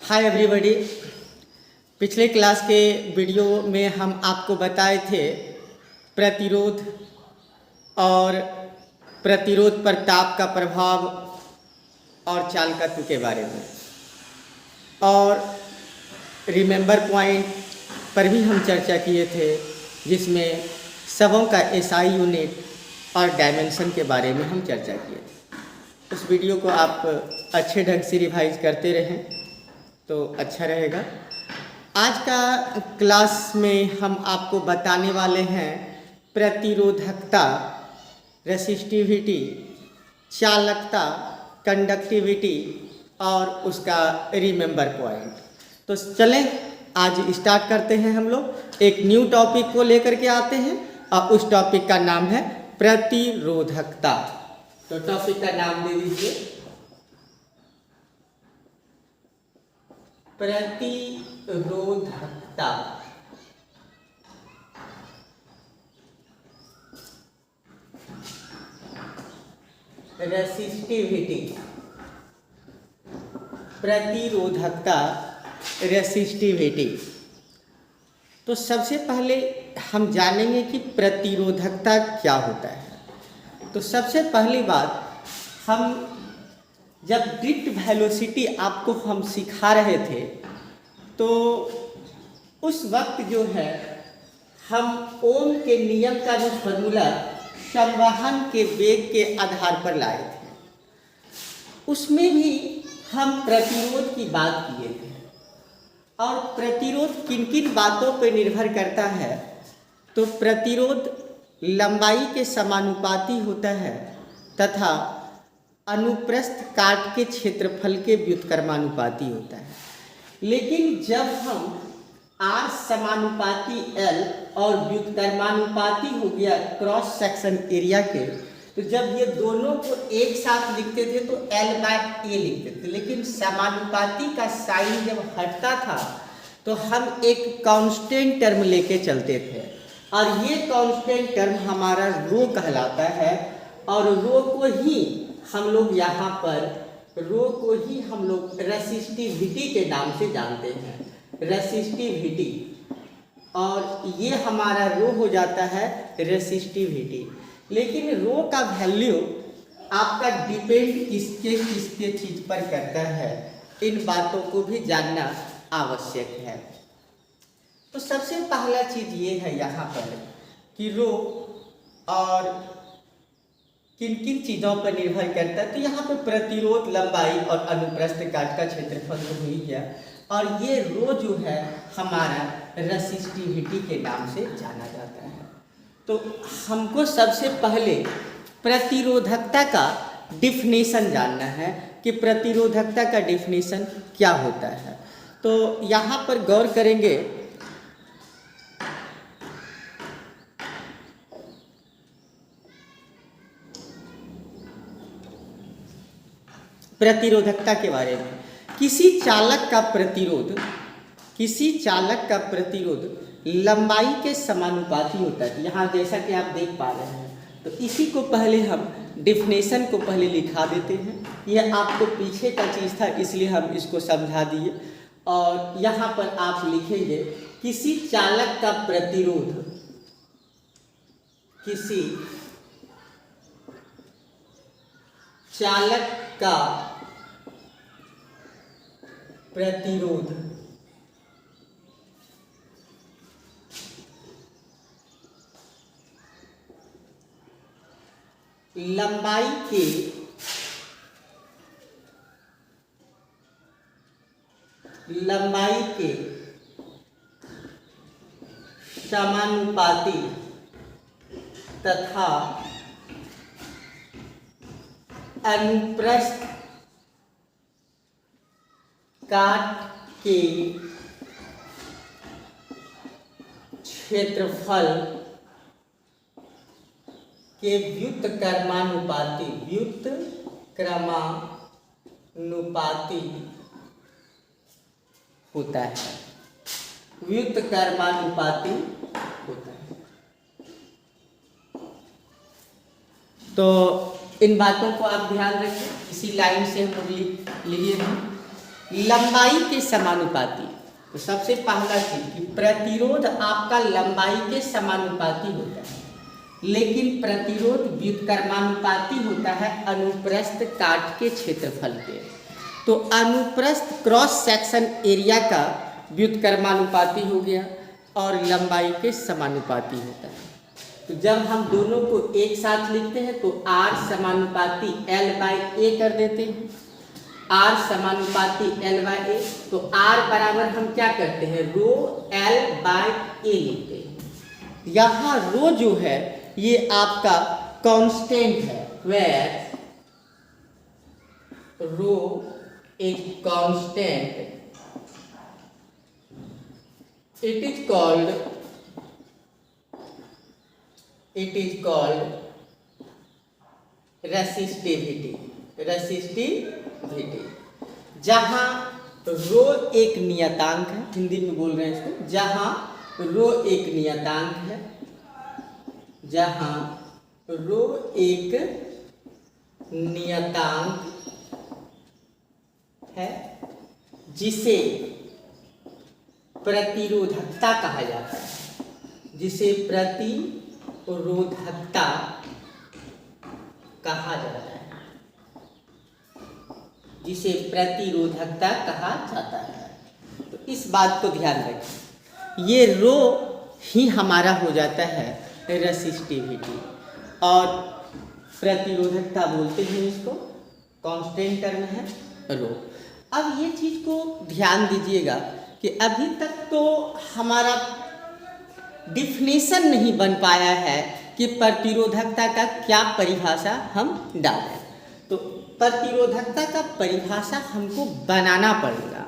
Hi everybody. पिछले class के video में हम आपको बताए थे प्रतिरोध और प्रतिरोध पर ताप का प्रभाव और चालकत्व के बारे में, और रिमेंबर पॉइंट पर भी हम चर्चा किए थे, जिसमें सबों का एसआई यूनिट और डायमेंशन के बारे में हम चर्चा किए थे। उस वीडियो को आप अच्छे ढंग से रिवाइज करते रहें तो अच्छा रहेगा। आज का क्लास में हम आपको बताने वाले हैं प्रतिरोधकता, रेसिस्टिविटी, चालकता, कंडक्टिविटी और उसका रिमेंबर पॉइंट। तो चलें आज स्टार्ट करते हैं। हम लोग एक न्यू टॉपिक को लेकर के आते हैं और उस टॉपिक का नाम है प्रतिरोधकता। तो टॉपिक का नाम दे दीजिए प्रतिरोधकता। रेसिस्टिविटी, प्रतिरोधकता, रेसिस्टिविटी। तो सबसे पहले हम जानेंगे कि प्रतिरोधकता क्या होता है। तो सबसे पहली बात, हम जब ड्रिफ्ट वेलोसिटी आपको हम सिखा रहे थे तो उस वक्त जो है हम ओम के नियम का जो फॉर्मूला संवहन के वेग के आधार पर लाए थे, उसमें भी हम प्रतिरोध की बात किए थे। और प्रतिरोध किन किन बातों पर निर्भर करता है, तो प्रतिरोध लंबाई के समानुपाती होता है तथा अनुप्रस्थ काट के क्षेत्रफल के व्युत्क्रमानुपाती होता है। लेकिन जब हम R समानुपाती L और व्युत्क्रमानुपाती हो गया क्रॉस सेक्शन एरिया के, तो जब ये दोनों को एक साथ लिखते थे तो L/A लिखते थे, लेकिन समानुपाती का साइन जब हटता था तो हम एक कांस्टेंट टर्म लेके चलते थे, और ये कांस्टेंट टर्म हमारा रो कहलाता है। और रो को ही हम लोग यहाँ पर रेसिस्टिविटी के नाम से जानते हैं, रेसिस्टिविटी। और ये हमारा रो हो जाता है रेसिस्टिविटी। लेकिन रो का वैल्यू आपका डिपेंड किसके चीज़ पर करता है, इन बातों को भी जानना आवश्यक है। तो सबसे पहला चीज़ ये है यहाँ पर कि रो और किन किन चीज़ों पर निर्भर करता है। तो यहाँ पे प्रतिरोध, लंबाई और अनुप्रस्थ काट का क्षेत्रफल तो हो ही गया, और ये रो जो है हमारा रेसिस्टिविटी के नाम से जाना जाता है। तो हमको सबसे पहले प्रतिरोधकता का डिफिनेशन जानना है कि प्रतिरोधकता का डिफिनेशन क्या होता है। तो यहाँ पर गौर करेंगे, प्रतिरोधकता के बारे में। किसी चालक का प्रतिरोध लंबाई के समानुपाती होता है। यहाँ जैसा कि आप देख पा रहे हैं, तो इसी को पहले हम डिफिनेशन को पहले लिखा देते हैं। यह आपको पीछे का चीज़ था, इसलिए हम इसको समझा दिए। और यहाँ पर आप लिखेंगे किसी चालक का प्रतिरोध, किसी चालक का प्रतिरोध लंबाई के समानुपाती तथा अनुप्रस्थ काट के क्षेत्रफल के व्युत्क्रमानुपाती होता है, व्युत्क्रमानुपाती होता है। तो इन बातों को आप ध्यान रखें, इसी लाइन से हम लोग लिए हैं। लंबाई के समानुपाती। तो सबसे पहला चीज कि प्रतिरोध आपका लंबाई के समानुपाती होता है, लेकिन प्रतिरोध व्युत्क्रमानुपाती होता है अनुप्रस्थ काट के क्षेत्रफल के। तो अनुप्रस्थ क्रॉस सेक्शन एरिया का व्युत्क्रमानुपाती हो गया और लंबाई के समानुपाती होता है। तो जब हम दोनों को एक साथ लिखते हैं तो R समानुपाती L/A कर देते हैं। R समानुपाती L/A, तो R बराबर हम क्या करते हैं, रो L/A लिखते हैं। यहाँ रो जो है ये आपका कांस्टेंट है, where rho is constant, it is called resistivity. जहां रो एक नियतांक है, हिंदी में बोल रहे हैं इसको, जहां रो एक नियतांक है, जहां रो एक नियतांक है जिसे प्रतिरोधकता कहा जाता है, जिसे प्रतिरोधकता कहा जाता है, जिसे प्रतिरोधकता कहा जाता है। तो इस बात को ध्यान रखें, ये रो ही हमारा हो जाता है रेसिस्टिविटी और प्रतिरोधकता बोलते हैं इसको, कांस्टेंट टर्म है रो। अब ये चीज को ध्यान दीजिएगा कि अभी तक तो हमारा डिफिनेशन नहीं बन पाया है कि प्रतिरोधकता का क्या परिभाषा हम डालें। तो प्रतिरोधकता का परिभाषा हमको बनाना पड़ेगा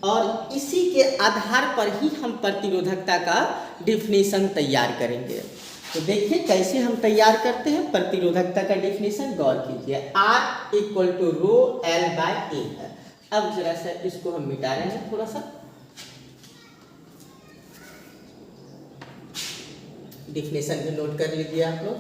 और इसी के आधार पर ही हम प्रतिरोधकता का डिफिनेशन तैयार करेंगे। तो देखिए कैसे हम तैयार करते हैं प्रतिरोधकता का डिफिनेशन, गौर कीजिए। R = रो L/A है। अब जरा सा इसको हम मिटा रहे हैं, थोड़ा सा डिफिनेशन भी नोट कर लीजिए आप लोग।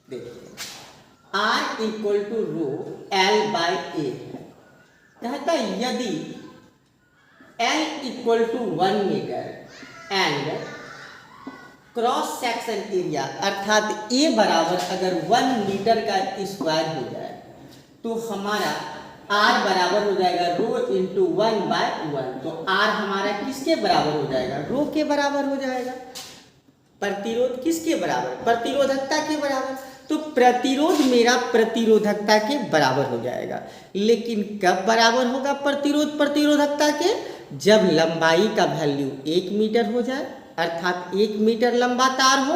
देखिए R = रो L/A है। कहता है यदि L = 1 metre and cross section area अर्थात A बराबर अगर 1 मीटर का स्क्वायर हो जाए तो हमारा R बराबर हो जाएगा रो × 1/1। तो R हमारा किसके बराबर हो जाएगा, रो के बराबर हो जाएगा। प्रतिरोध किसके बराबर, प्रतिरोधकता के बराबर। तो प्रतिरोध मेरा प्रतिरोधकता के बराबर हो जाएगा। लेकिन कब बराबर होगा प्रतिरोध प्रतिरोधकता के, जब लंबाई का वैल्यू 1 मीटर हो जाए, अर्थात 1 मीटर लंबा तार हो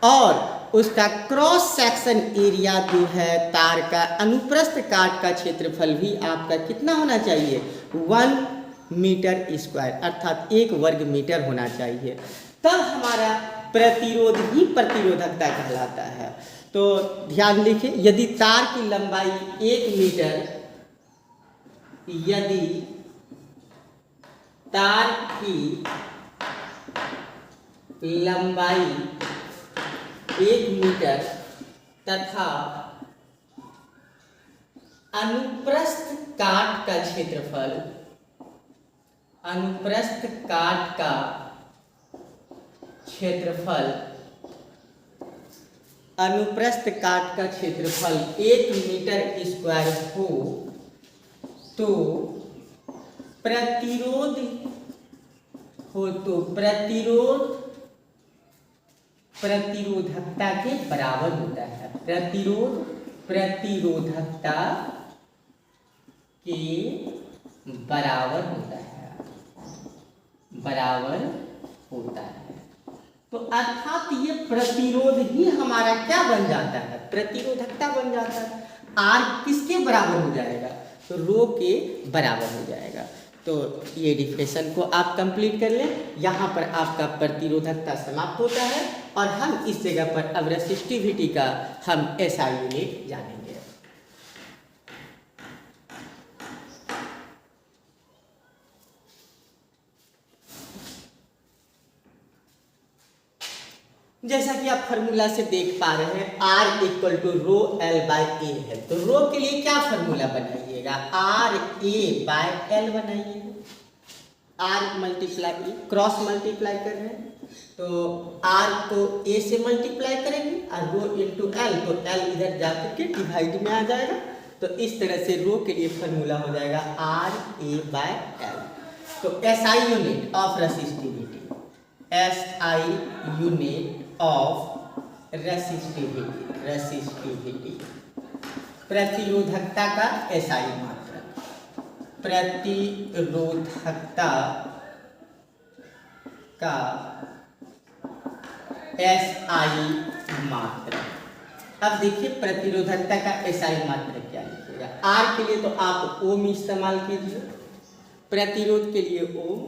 और उसका क्रॉस सेक्शन एरिया जो है तार का अनुप्रस्थ काट का क्षेत्रफल भी आपका कितना होना चाहिए, 1 मीटर स्क्वायर अर्थात 1 वर्ग मीटर होना चाहिए। तब हमारा प्रतिरोध ही प्रतिरोधकता कहलाता है। तो ध्यान देखिए, यदि तार की लंबाई 1 मीटर, यदि तार की लंबाई 1 मीटर तथा अनुप्रस्थ काट का क्षेत्रफल, अनुप्रस्थ काट का क्षेत्रफल, अनुप्रस्थ काट का क्षेत्रफल 1 मीटर स्क्वायर हो तो प्रतिरोध हो तो प्रतिरोध प्रतिरोधकता के बराबर होता है। प्रतिरोध प्रतिरोधकता के बराबर होता है, बराबर होता है। तो अर्थात ये प्रतिरोध ही हमारा क्या बन जाता है, प्रतिरोधकता बन जाता है। R किसके बराबर हो जाएगा, तो रो के बराबर हो जाएगा। तो ये डिफिनेशन को आप कंप्लीट कर लें। यहाँ पर आपका प्रतिरोधकता समाप्त होता है और हम इस जगह पर अब रेसिस्टिविटी का हम SI यूनिट जानेंगे। जैसा कि आप फार्मूला से देख पा रहे हैं R equal to rho L by A है, तो रो के लिए क्या फार्मूला बनाइएगा, R A बाय L बनाइएगा। R मल्टीप्लाई क्रॉस मल्टीप्लाई कर रहे हैं तो R को A से मल्टीप्लाई करेंगे और रो इंटू L, तो L इधर जाकर के डिवाइड में आ जाएगा। तो इस तरह से रो के लिए फार्मूला हो जाएगा R A बाय L। तो SI unit of resistivity, SI unit of resistivity प्रतिरोधकता का SI मात्रक, प्रतिरोधकता का SI मात्रक। अब देखिए प्रतिरोधकता का SI मात्रक क्या लिखिएगा। R के लिए तो आप ओम इस्तेमाल कीजिए, प्रतिरोध के लिए ओम,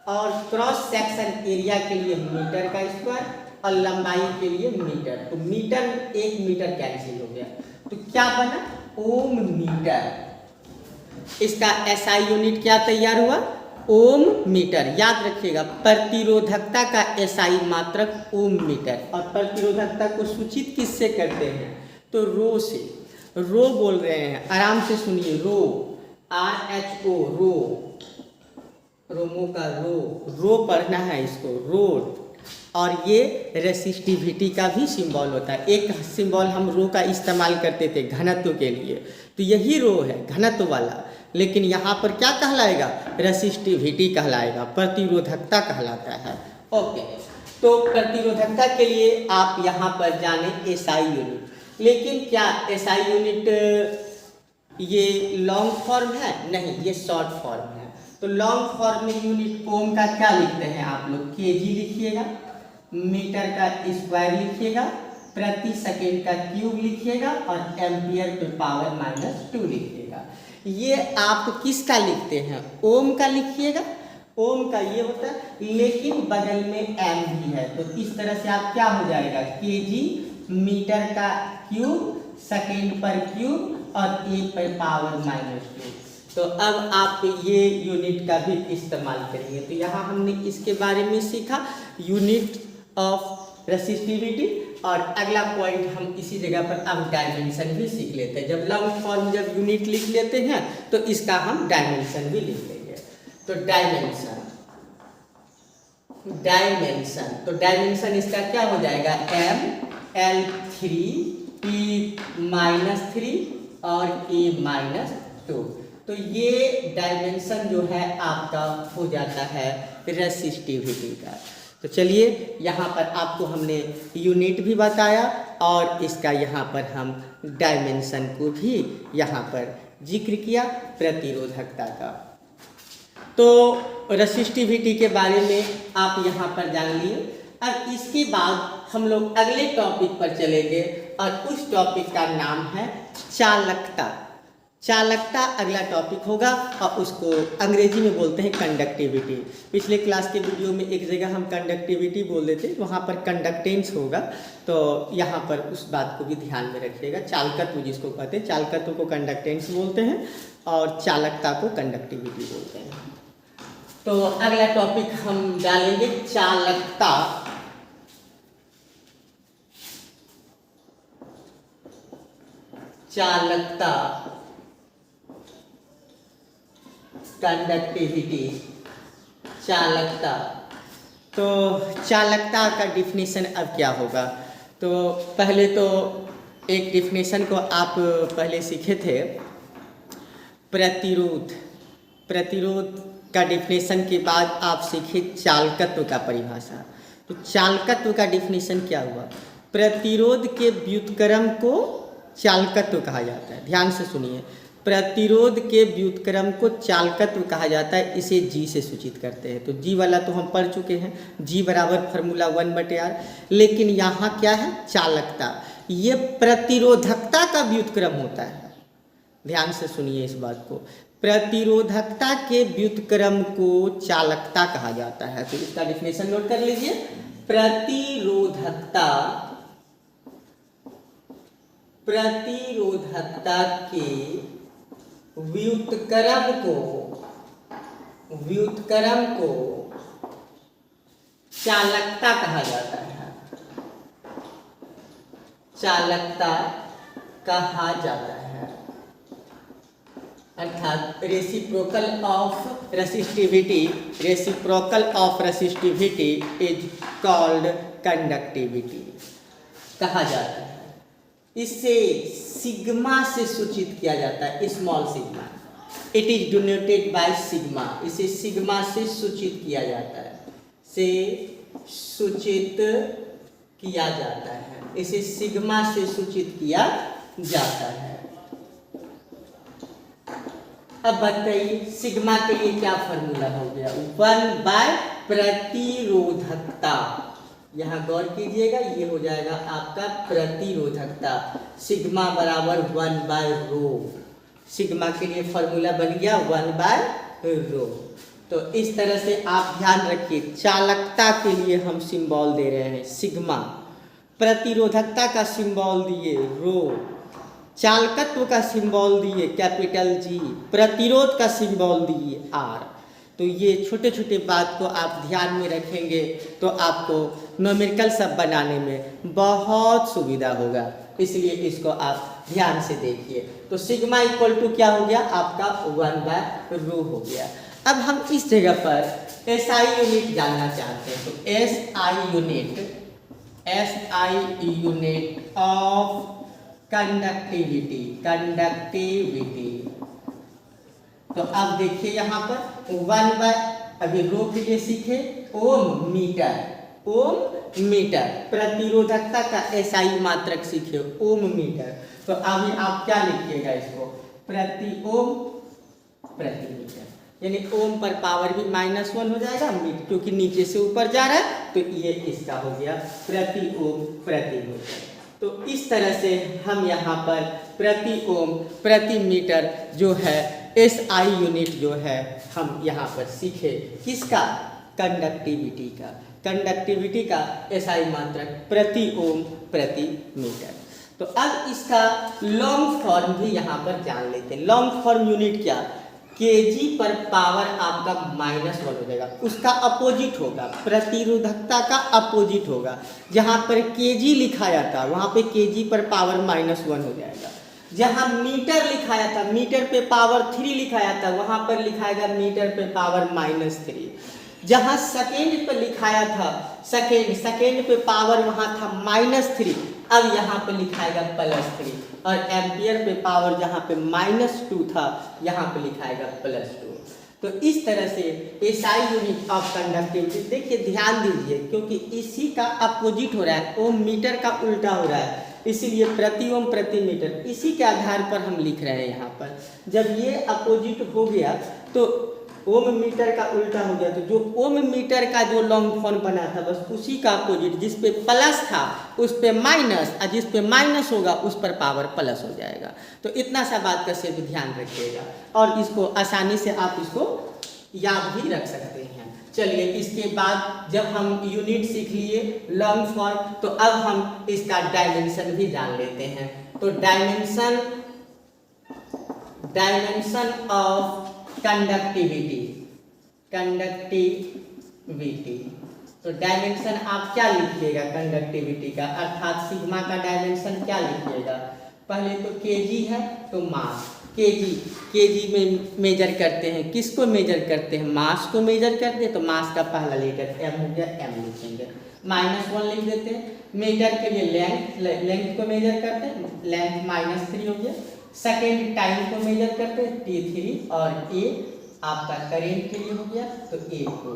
और क्रॉस सेक्शन एरिया के लिए मीटर का स्क्वायर और लंबाई के लिए मीटर। तो मीटर 1 मीटर कैंसिल हो गया, तो क्या बना ओम मीटर। इसका SI यूनिट क्या तैयार हुआ, ओम मीटर। याद रखिएगा प्रतिरोधकता का SI मात्रक ओम मीटर, और प्रतिरोधकता को सूचित किससे करते हैं, तो रो से। रो बोल रहे हैं, आराम से सुनिए, रो RHO रो, रोमो का रो पढ़ना है इसको, रो। और ये रेसिस्टिविटी का भी सिंबल होता है। एक सिंबल हम रो का इस्तेमाल करते थे घनत्व के लिए, तो यही रो है घनत्व वाला, लेकिन यहाँ पर क्या कहलाएगा, रेसिस्टिविटी कहलाएगा, प्रतिरोधकता कहलाता है। ओके, तो प्रतिरोधकता के लिए आप यहाँ पर जाने SI यूनिट, लेकिन क्या SI यूनिट ये लॉन्ग फॉर्म है, नहीं ये शॉर्ट फॉर्म है। तो लॉन्ग फॉर्म में यूनिट ओम का क्या लिखते हैं आप लोग, केजी लिखिएगा, मीटर का स्क्वायर लिखिएगा, प्रति सेकेंड का क्यूब लिखिएगा, और एम्पियर पे पावर -2 लिखिएगा। ये आप किसका लिखते हैं, ओम का लिखिएगा, ओम का ये होता है, लेकिन बगल में एम भी है, तो इस तरह से आप क्या हो जाएगा, केजी मीटर का क्यूब सेकेंड पर क्यूब और ए पर पावर -2। तो अब आप ये यूनिट का भी इस्तेमाल करिए। तो यहाँ हमने इसके बारे में सीखा, यूनिट ऑफ रेसिस्टिविटी, और अगला पॉइंट हम इसी जगह पर अब डायमेंशन भी सीख लेते हैं। जब लॉन्ग फॉर्म जब यूनिट लिख लेते हैं तो इसका हम डायमेंशन भी लिख लेंगे। तो डायमेंशन, तो डायमेंशन इसका क्या हो जाएगा, ML3 P-3 और A-2। तो ये डायमेंशन जो है आपका हो जाता है रेसिस्टिविटी का। तो चलिए यहाँ पर आपको हमने यूनिट भी बताया और इसका यहाँ पर हम डायमेंशन को भी यहाँ पर जिक्र किया प्रतिरोधकता का। तो रेसिस्टिविटी के बारे में आप यहाँ पर जान लिए। अब इसके बाद हम लोग अगले टॉपिक पर चलेंगे और उस टॉपिक का नाम है चालकता। चालकता अगला टॉपिक होगा और उसको अंग्रेजी में बोलते हैं कंडक्टिविटी। पिछले क्लास के वीडियो में एक जगह हम कंडक्टिविटी बोल देते, वहाँ पर कंडक्टेंस होगा, तो यहाँ पर उस बात को भी ध्यान में रखिएगा। चालकत्व जिसको कहते हैं, चालकत्व को कंडक्टेंस बोलते हैं और चालकता को कंडक्टिविटी बोलते हैं। तो अगला टॉपिक हम डालेंगे चालकता। चालकता, कंडक्टिविटी, चालकता। तो चालकता का डिफिनीशन अब क्या होगा, तो पहले तो एक डिफिनीशन को आप पहले सीखे थे, प्रतिरोध का डिफिनीशन के बाद आप सीखे चालकत्व का परिभाषा। तो चालकत्व का डिफिनीशन क्या हुआ, प्रतिरोध के व्युत्क्रम को चालकत्व कहा जाता है। ध्यान से सुनिए, प्रतिरोध के व्युत्क्रम को चालकत्व कहा जाता है, इसे G से सूचित करते हैं। तो G वाला तो हम पढ़ चुके हैं, G बराबर फार्मूला 1/R। लेकिन यहाँ क्या है, चालकता, ये प्रतिरोधकता का व्युत्क्रम होता है। ध्यान से सुनिए इस बात को, प्रतिरोधकता के व्युत्क्रम को चालकता कहा जाता है। तो इसका डिफिनेशन नोट कर लीजिए, प्रतिरोधकता के व्युत्क्रम को चालकता कहा जाता है। चालकता कहा जाता है, अर्थात reciprocal of resistivity is called conductivity कहा जाता है। इसे सिग्मा से सूचित किया जाता है, small sigma, it is denoted by sigma, इसे सिग्मा से सूचित किया जाता है, से सूचित किया जाता है, इसे सिग्मा से सूचित किया जाता है। अब बताइए सिग्मा के लिए क्या फॉर्मूला हो गया, 1 बाय प्रतिरोधकता, यहाँ गौर कीजिएगा, ये हो जाएगा आपका प्रतिरोधकता, सिग्मा बराबर 1 बाय रो, सिग्मा के लिए फॉर्मूला बन गया 1 बाय रो। तो इस तरह से आप ध्यान रखिए, चालकता के लिए हम सिंबल दे रहे हैं सिग्मा, प्रतिरोधकता का सिंबल दिए रो, चालकत्व का सिंबल दिए कैपिटल जी, प्रतिरोध का सिंबल दिए आर। तो ये छोटे छोटे बात को आप ध्यान में रखेंगे तो आपको न्यूमेरिकल शब्द बनाने में बहुत सुविधा होगा, इसलिए इसको आप ध्यान से देखिए। तो सिग्मा इक्वल टू क्या हो गया आपका 1 बाय रो हो गया। अब हम इस जगह पर एसआई यूनिट जानना चाहते हैं, तो एसआई यूनिट ऑफ कंडक्टिविटी, तो अब देखिए यहाँ पर 1 बाय, अभी रो के लिए सीखे ओम मीटर, प्रतिरोधकता का एसआई मात्रक सीखे ओम मीटर। तो अभी आप क्या लिखिएगा इसको, प्रति ओम प्रति मीटर, यानी ओम पर पावर भी -1 हो जाएगा, क्योंकि नीचे से ऊपर जा रहा है, तो ये इसका हो गया प्रति ओम प्रति मीटर। तो इस तरह से हम यहाँ पर प्रति ओम प्रति मीटर जो है एसआई यूनिट जो है हम यहाँ पर सीखे, किसका, कंडक्टिविटी का एसआई मात्रक प्रति ओम प्रति मीटर। तो अब इसका लॉन्ग फॉर्म भी यहाँ पर जान लेते हैं। लॉन्ग फॉर्म यूनिट क्या, केजी पर पावर आपका -1 हो जाएगा, उसका अपोजिट होगा, प्रतिरोधकता का अपोजिट होगा। जहाँ पर केजी लिखाया था वहाँ पे केजी पर पावर -1 हो जाएगा। जहाँ मीटर लिखाया था, मीटर पे पावर 3 लिखाया था, वहाँ पर लिखाएगा मीटर पे पावर -3। जहाँ सेकेंड पे लिखाया था, सेकेंड पे पावर वहाँ था -3, अब यहाँ पे लिखाएगा +3, और एम्पियर पे पावर जहाँ पे -2 था, यहाँ पे लिखाएगा +2। तो इस तरह से एसआई यूनिट ऑफ कंडक्टिविटी, देखिए ध्यान दीजिए, क्योंकि इसी का अपोजिट हो रहा है, ओम मीटर का उल्टा हो रहा है, इसीलिए प्रति ओम प्रति मीटर, इसी के आधार पर हम लिख रहे हैं यहाँ पर। जब ये अपोजिट हो गया तो ओम मीटर का उल्टा हो गया, तो जो ओम मीटर का जो लॉन्ग फॉर्म बना था बस उसी का अपोजिट, जिस पे प्लस था उस पे माइनस, और जिस पे माइनस होगा उस पर पावर प्लस हो जाएगा। तो इतना सा बात का सिर्फ ध्यान रखिएगा, और इसको आसानी से आप इसको याद भी रख सकते हैं। चलिए इसके बाद जब हम यूनिट सीख लिए लॉन्ग फॉर्म, तो अब हम इसका डायमेंशन भी जान लेते हैं। तो डायमेंशन ऑफ कंडक्टिविटी, तो डायमेंशन आप क्या लिखिएगा कंडक्टिविटी का, अर्थात सिग्मा का डायमेंशन क्या लिखिएगा। पहले तो केजी है तो मास, केजी में मेजर करते हैं, किसको मेजर करते हैं, मास को मेजर करते हैं, तो मास का पहला लेटर एम हो गया, एम लिखेंगे, -1 लिख देते हैं। मीटर के लिए लेंथ को मेजर करते हैं, लेंथ -3 हो गया। सेकेंड टाइम को मेजर करते हैं t3, और ए आपका करेंट के लिए हो गया, तो A2,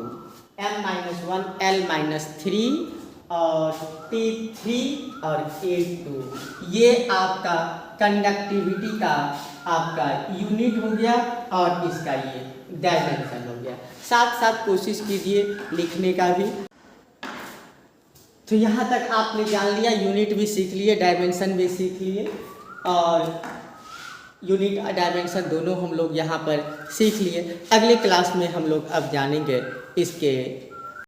m-1 L-3 और T3 और A2, ये आपका कंडक्टिविटी का आपका यूनिट हो गया, और इसका ये डायमेंशन हो गया। साथ साथ कोशिश कीजिए लिखने का भी। तो यहाँ तक आपने जान लिया, यूनिट भी सीख लिए, डायमेंशन भी सीख लिए, और यूनिट डायमेंशन दोनों हम लोग यहाँ पर सीख लिए। अगले क्लास में हम लोग अब जानेंगे इसके